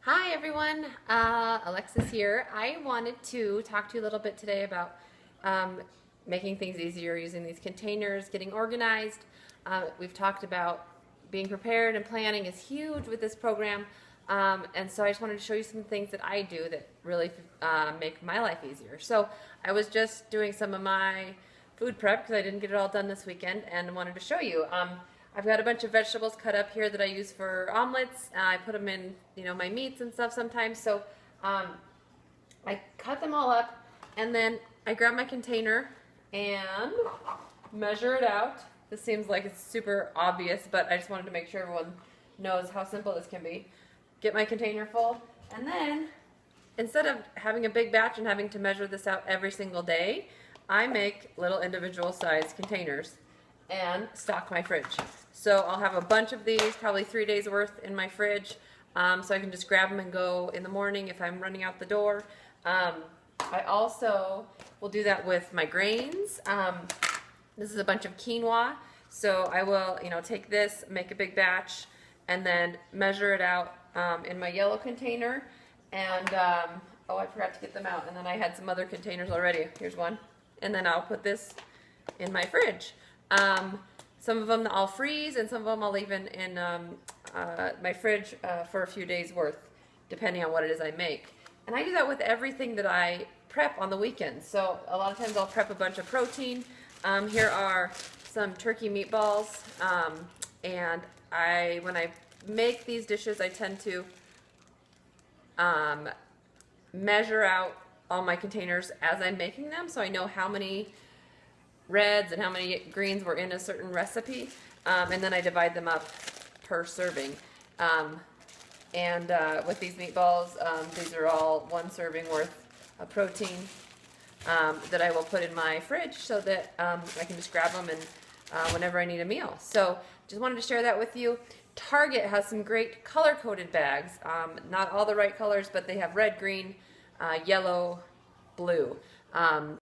Hi everyone, Alexis here. I wanted to talk to you a little bit today about making things easier using these containers, getting organized. We've talked about being prepared and planning is huge with this program, and so I just wanted to show you some things that I do that really make my life easier. So I was just doing some of my food prep because I didn't get it all done this weekend and wanted to show you. I've got a bunch of vegetables cut up here that I use for omelets. I put them in, my meats and stuff sometimes. So I cut them all up, and then I grab my container and measure it out. This seems like it's super obvious, but I just wanted to make sure everyone knows how simple this can be. Get my container full, and then instead of having a big batch and having to measure this out every single day, I make little individual size containers and stock my fridge. So I'll have a bunch of these, probably 3 days worth in my fridge, so I can just grab them and go in the morning if I'm running out the door. I also will do that with my grains. This is a bunch of quinoa, so I will take this, make a big batch, and then measure it out in my yellow container. And oh, I forgot to get them out, and then I had some other containers already. Here's one. And then I'll put this in my fridge. Some of them I'll freeze, and some of them I'll leave in my fridge for a few days worth, depending on what it is I make. And I do that with everything that I prep on the weekends. So a lot of times I'll prep a bunch of protein. Here are some turkey meatballs, and when I make these dishes, I tend to measure out all my containers as I'm making them, so I know how many reds and how many greens were in a certain recipe, and then I divide them up per serving. With these meatballs, these are all 1 serving worth of protein that I will put in my fridge so that I can just grab them and whenever I need a meal. So just wanted to share that with you. Target has some great color-coded bags. Not all the right colors, but they have red, green, yellow, blue.